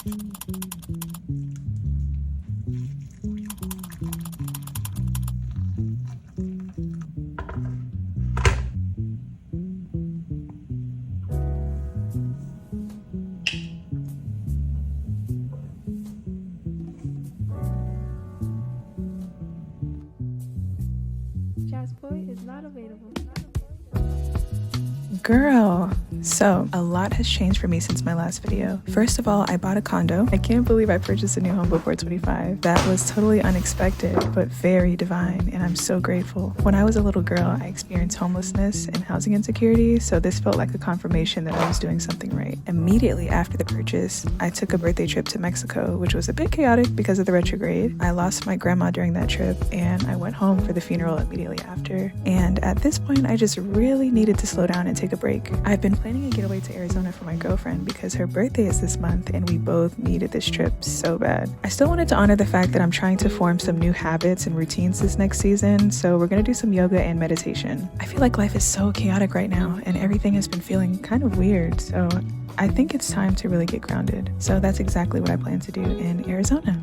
Passport is not available. Girl, so a lot has changed for me since my last video. First of all, I bought a condo. I can't believe I purchased a new home before 25. That was totally unexpected, but very divine, and I'm so grateful. When I was a little girl, I experienced homelessness and housing insecurity, so this felt like a confirmation that I was doing something right. Immediately after the purchase, I took a birthday trip to Mexico, which was a bit chaotic because of the retrograde. I lost my grandma during that trip, and I went home for the funeral immediately after. And at this point, I just really needed to slow down and take a break. I've been planning a getaway to Arizona for my girlfriend because her birthday is this month and we both needed this trip so bad. I still wanted to honor the fact that I'm trying to form some new habits and routines this next season, so we're gonna do some yoga and meditation. I feel like life is so chaotic right now and everything has been feeling kind of weird, so I think it's time to really get grounded. So that's exactly what I plan to do in Arizona.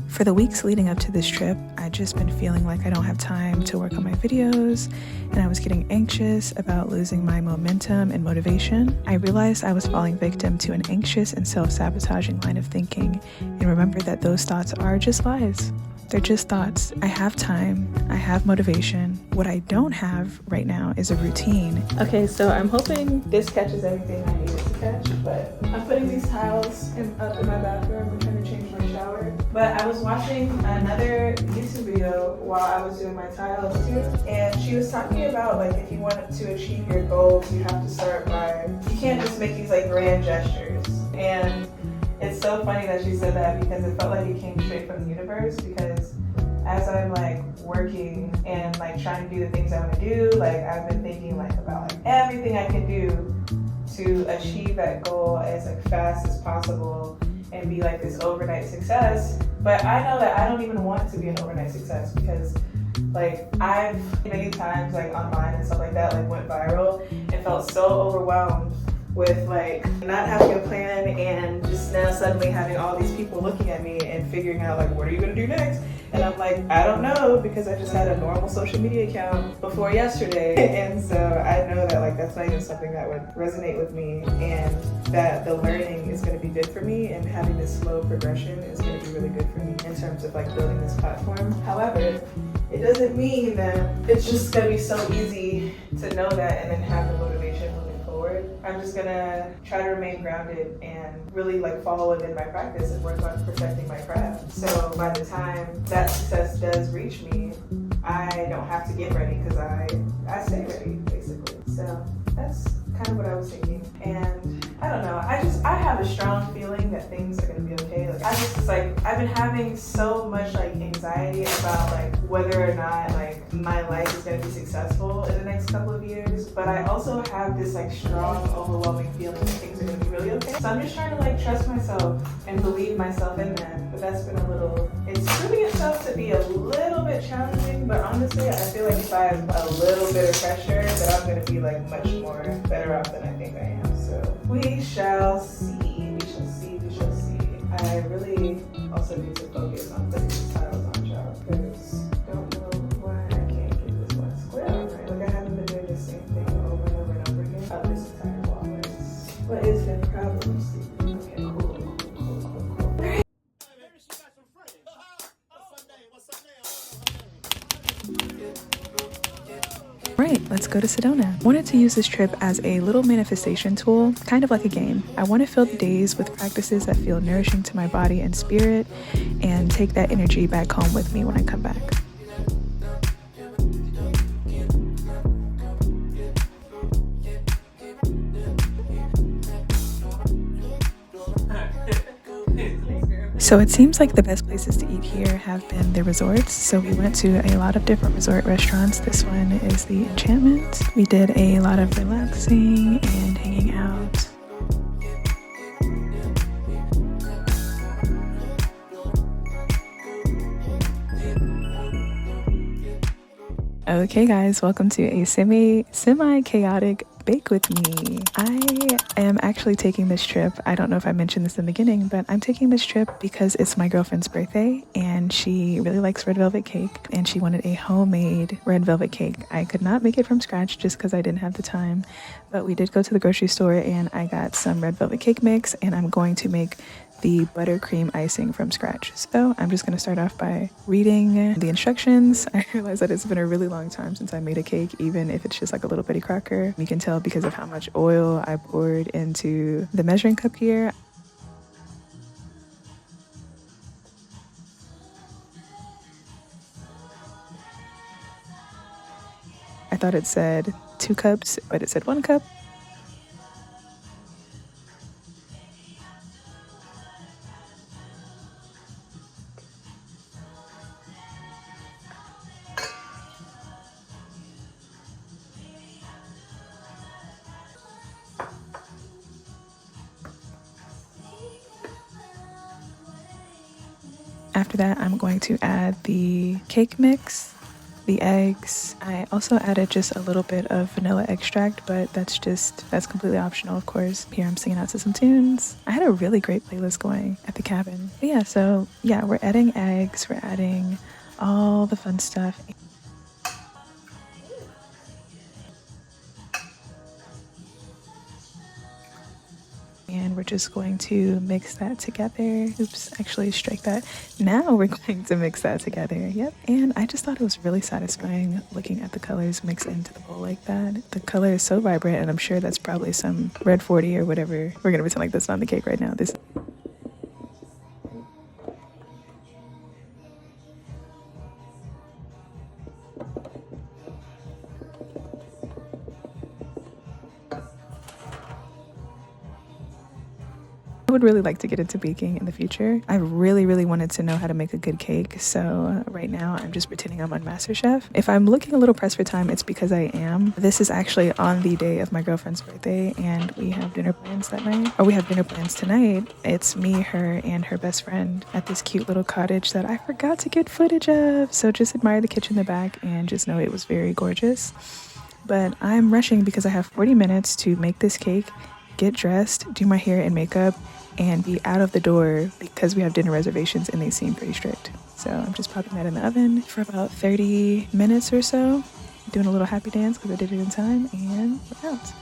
For the weeks leading up to this trip, I'd just been feeling like I don't have time to work on my videos, and I was getting anxious about losing my momentum and motivation. I realized I was falling victim to an anxious and self-sabotaging line of thinking, and remembered that those thoughts are just lies. They're just thoughts. I have time, I have motivation. What I don't have right now is a routine. Okay, so I'm hoping this catches everything I need it to catch, but I'm putting these tiles up in my bathroom. I'm trying to change my shower. But I was watching another YouTube video while I was doing my tiles too, and she was talking about like if you want to achieve your goals, you have to start by, you can't just make these like grand gestures. And it's so funny that she said that because it felt like it came straight from the universe, because as I'm like working and like trying to do the things I want to do, like I've been thinking like about like everything I can do to achieve that goal as like fast as possible and be like this overnight success. But I know that I don't even want it to be an overnight success, because like I've many times like online and stuff like that like went viral and felt so overwhelmed with like not having a plan and just now suddenly having all these people looking at me and figuring out like, what are you gonna do next? And I'm like, I don't know, because I just had a normal social media account before yesterday. And so I know that like that's not even something that would resonate with me, and that the learning is gonna be good for me, and having this slow progression is gonna be really good for me in terms of like building this platform. However, it doesn't mean that it's just gonna be so easy to know that and then have the motivation moving forward. I'm just gonna try to remain grounded and really like follow within my practice and work on protecting my craft. So by the time that success does reach me, I don't have to get ready because I stay ready basically. So that's kind of what I was thinking. And I don't know, I have a strong feeling that things are gonna be okay. Like I've been having so much like anxiety about like whether or not like my life is gonna be successful in the next couple of years, but I also have this like strong, overwhelming feeling that things are gonna be really okay. So I'm just trying to like trust myself and believe myself in that. But that's been it's proving itself to be a little bit challenging, but honestly, I feel like if I have a little bit of pressure, that I'm gonna be like much more better off than I think I am. So we shall see, we shall see, we shall see. I really also need to focus on putting these tiles on job, because don't know why I can't get this one square, right? Like I haven't been doing the same thing over and over and over again of this entire wall. What is the problem, Steve? Okay, cool. Right, let's go to Sedona. Wanted to use this trip as a little manifestation tool, kind of like a game. I want to fill the days with practices that feel nourishing to my body and spirit, and take that energy back home with me when I come back. So it seems like the best places to eat here have been the resorts. So we went to a lot of different resort restaurants. This one is the Enchantment. We did a lot of relaxing and hanging out. Okay guys, welcome to a semi-chaotic bake with me. I am actually taking this trip. I don't know if I mentioned this in the beginning, but I'm taking this trip because it's my girlfriend's birthday and she really likes red velvet cake and she wanted a homemade red velvet cake. I could not make it from scratch just because I didn't have the time, but we did go to the grocery store and I got some red velvet cake mix and I'm going to make the buttercream icing from scratch. So I'm just going to start off by reading the instructions. I realize that it's been a really long time since I made a cake, even if it's just like a little bitty cracker. You can tell because of how much oil I poured into the measuring cup here. I thought it said 2 cups, but it said 1 cup. After that, I'm going to add the cake mix, the eggs. I also added just a little bit of vanilla extract, but that's completely optional, of course. Here I'm singing out to some tunes. I had a really great playlist going at the cabin. But yeah, so yeah, we're adding eggs, we're adding all the fun stuff. And we're just going to mix that together. Oops, actually strike that. Now we're going to mix that together. Yep. And I just thought it was really satisfying looking at the colors mixed into the bowl like that. The color is so vibrant and I'm sure that's probably some red 40 or whatever. We're gonna pretend like that's not the cake right now. I would really like to get into baking in the future. I really wanted to know how to make a good cake, so right now I'm just pretending I'm on MasterChef. If I'm looking a little pressed for time, it's because I am. This is actually on the day of my girlfriend's birthday and we have dinner plans that night. Or we have dinner plans tonight. It's me, her, and her best friend at this cute little cottage that I forgot to get footage of. So just admire the kitchen in the back and just know it was very gorgeous. But I'm rushing because I have 40 minutes to make this cake, get dressed, do my hair and makeup, and be out of the door because we have dinner reservations and they seem pretty strict. So I'm just popping that in the oven for about 30 minutes or so, doing a little happy dance because I did it in time, and we're out.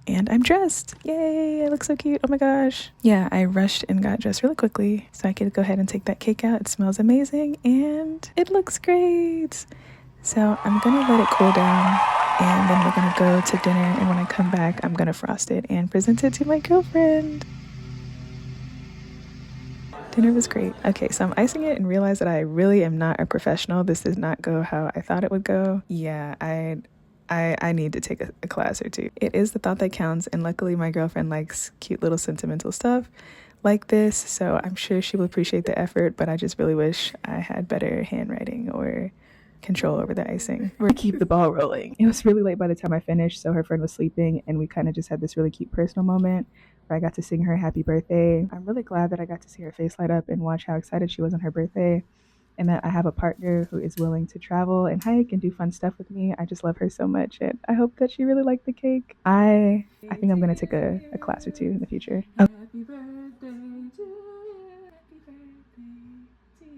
And I'm dressed. Yay, I look so cute. Oh my gosh. Yeah, I rushed and got dressed really quickly so I could go ahead and take that cake out. It smells amazing and it looks great. So I'm gonna let it cool down and then we're gonna go to dinner, and when I come back I'm gonna frost it and present it to my girlfriend. Dinner was great. Okay, so I'm icing it and realize that I really am not a professional. This does not go how I thought it would go. Yeah, I need to take a class or two. It is the thought that counts, and luckily my girlfriend likes cute little sentimental stuff like this, so I'm sure she will appreciate the effort, but I just really wish I had better handwriting or control over the icing or keep the ball rolling. It was really late by the time I finished, so her friend was sleeping and we kind of just had this really cute personal moment where I got to sing her happy birthday. I'm really glad that I got to see her face light up and watch how excited she was on her birthday, and that I have a partner who is willing to travel and hike and do fun stuff with me. I just love her so much, and I hope that she really liked the cake. I think I'm gonna take a class or two in the future. Okay. Happy birthday to you. Happy birthday to you.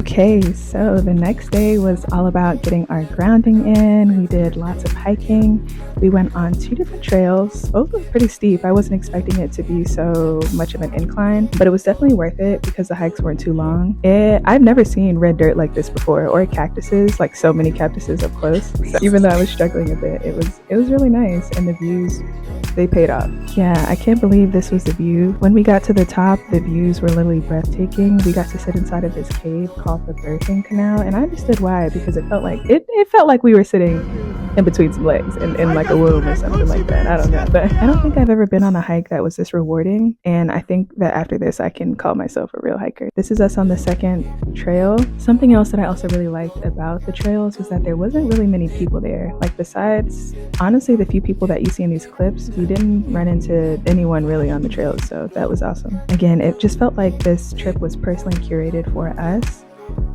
Okay, so the next day was all about getting our grounding in. We did lots of hiking. We went on 2 different trails. Both were pretty steep. I wasn't expecting it to be so much of an incline, but it was definitely worth it because the hikes weren't too long. I've never seen red dirt like this before, or cactuses, like so many cactuses up close. So even though I was struggling a bit, it was really nice, and the views, they paid off. Yeah, I can't believe this was the view. When we got to the top, the views were literally breathtaking. We got to sit inside of this cave called the Birthing Canal, and I understood why, because it felt like we were sitting in between some legs in like a womb or something like that. I don't know, but I don't think I've ever been on a hike that was this rewarding, and I think that after this I can call myself a real hiker. This is us on the second trail. Something else that I also really liked about the trails was that there wasn't really many people there. Like, besides honestly the few people that you see in these clips, we didn't run into anyone really on the trails, so that was awesome. Again, it just felt like this trip was personally curated for us.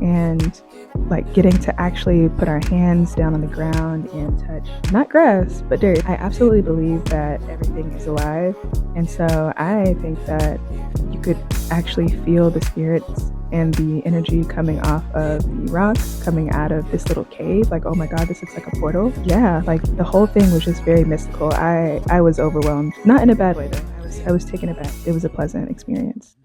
and like getting to actually put our hands down on the ground and touch not grass but dirt. I absolutely believe that everything is alive, and so I think that you could actually feel the spirits and the energy coming off of the rocks coming out of this little cave. Like, oh my god, this looks like a portal. Yeah, like the whole thing was just very mystical. I was overwhelmed, not in a bad way though. I was taken aback. It was a pleasant experience.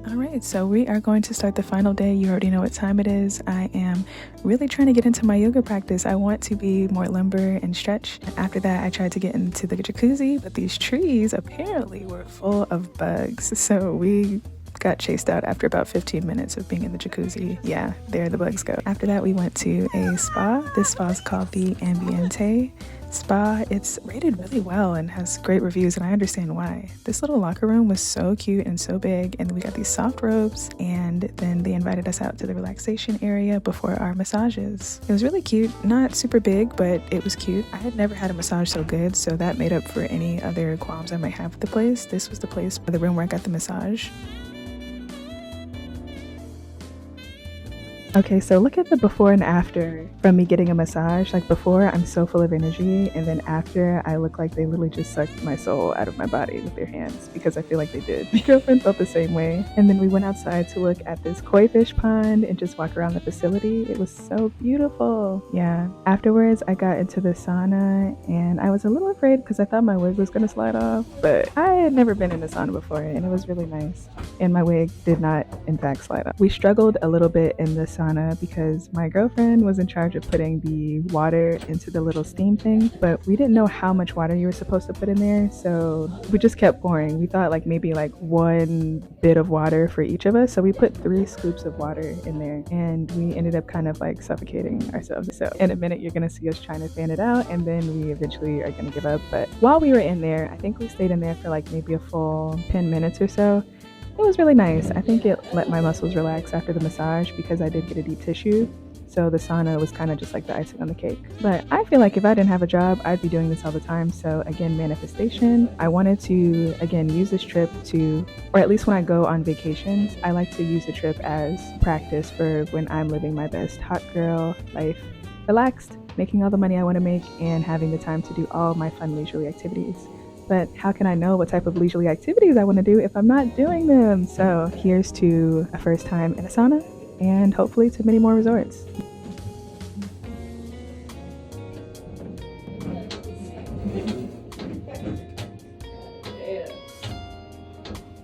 Alright, so we are going to start the final day. You already know what time it is. I am really trying to get into my yoga practice. I want to be more limber and stretch. After that, I tried to get into the jacuzzi, but these trees apparently were full of bugs. So we got chased out after about 15 minutes of being in the jacuzzi. Yeah, there the bugs go. After that, we went to a spa. This spa is called the Ambiente Spa. It's rated really well and has great reviews, and I understand why. This little locker room was so cute and so big, and we got these soft robes, and then they invited us out to the relaxation area before our massages. It was really cute, not super big, but it was cute. I had never had a massage so good, so that made up for any other qualms I might have with the place. This was the place, the room where I got the massage. Okay, so look at the before and after from me getting a massage. Like before, I'm so full of energy, and then after, I look like they literally just sucked my soul out of my body with their hands, because I feel like they did. My girlfriend felt the same way. And then we went outside to look at this koi fish pond and just walk around the facility. It was so beautiful. Yeah. Afterwards, I got into the sauna, and I was a little afraid because I thought my wig was gonna slide off, but I had never been in a sauna before, and it was really nice. And my wig did not, in fact, slide off. We struggled a little bit in the sauna because my girlfriend was in charge of putting the water into the little steam thing, but we didn't know how much water you were supposed to put in there, so we just kept pouring. We thought like maybe like one bit of water for each of us, so we put 3 scoops of water in there, and we ended up kind of like suffocating ourselves. So in a minute you're gonna see us trying to fan it out, and then we eventually are gonna give up. But while we were in there, I think we stayed in there for like maybe a full 10 minutes or so. It was really nice. I think it let my muscles relax after the massage because I did get a deep tissue. So the sauna was kind of just like the icing on the cake. But I feel like if I didn't have a job, I'd be doing this all the time. So again, manifestation. I wanted to, again, use this trip to, or at least when I go on vacations, I like to use the trip as practice for when I'm living my best hot girl life, relaxed, making all the money I want to make, and having the time to do all my fun leisurely activities. But how can I know what type of leisurely activities I want to do if I'm not doing them? So here's to a first time in a sauna, and hopefully to many more resorts.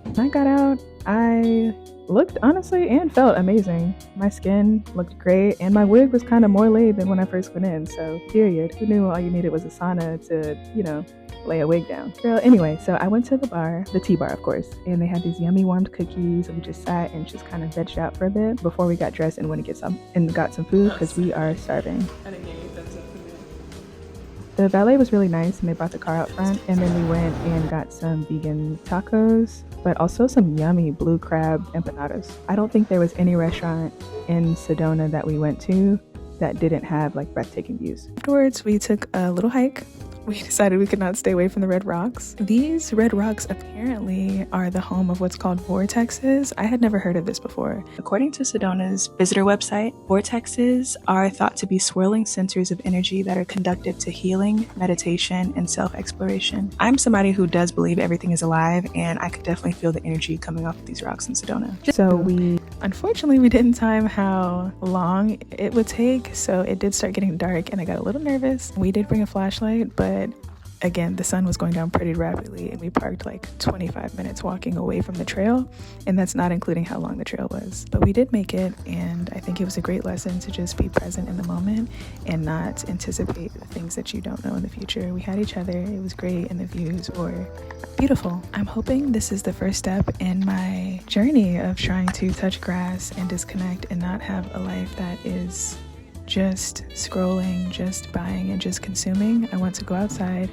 When I got out, I looked honestly and felt amazing. My skin looked great, and my wig was kind of more laid than when I first went in, so period. Who knew all you needed was a sauna to, you know, lay a wig down. Girl, anyway, so I went to the bar, the tea bar of course, and they had these yummy warmed cookies, and we just sat and just kind of vegged out for a bit before we got dressed and went to get some and got some food because we are starving. I didn't get any thumbs up from there. The valet was really nice, and they brought the car out front, and then we went and got some vegan tacos, but also some yummy blue crab empanadas. I don't think there was any restaurant in Sedona that we went to that didn't have like breathtaking views. Afterwards, we took a little hike. We decided we could not stay away from the red rocks. These red rocks apparently are the home of what's called vortexes. I had never heard of this before. According to Sedona's visitor website, vortexes are thought to be swirling centers of energy that are conducive to healing, meditation, and self-exploration. I'm somebody who does believe everything is alive, and I could definitely feel the energy coming off of these rocks in Sedona. So unfortunately, we didn't time how long it would take, so it did start getting dark, and I got a little nervous. We did bring a flashlight, but again, the sun was going down pretty rapidly, and we parked like 25 minutes walking away from the trail, and that's not including how long the trail was. But we did make it, and I think it was a great lesson to just be present in the moment and not anticipate the things that you don't know in the future. We had each other, it was great, and the views were beautiful. I'm hoping this is the first step in my journey of trying to touch grass and disconnect and not have a life that is just scrolling, just buying, and just consuming. I want to go outside.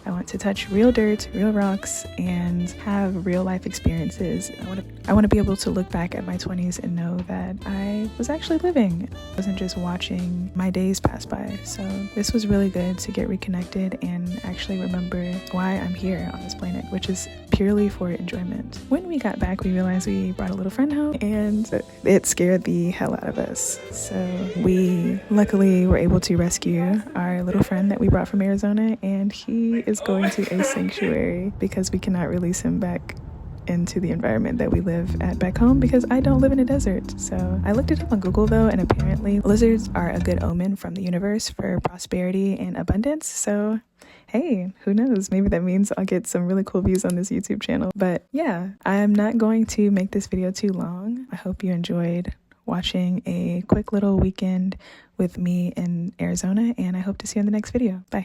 I want to touch real dirt, real rocks, and have real life experiences. I want to be able to look back at my 20s and know that I was actually living. I wasn't just watching my days pass by. So this was really good to get reconnected and actually remember why I'm here on this planet, which is purely for enjoyment. When we got back, we realized we brought a little friend home and it scared the hell out of us. So we luckily were able to rescue our little friend that we brought from Arizona, and he is going to a sanctuary because we cannot release him back into the environment that we live at back home because I don't live in a desert. So I looked it up on Google though, and apparently lizards are a good omen from the universe for prosperity and abundance. So hey, who knows? Maybe that means I'll get some really cool views on this YouTube channel. But yeah, I'm not going to make this video too long. I hope you enjoyed watching a quick little weekend with me in Arizona, and I hope to see you in the next video. Bye.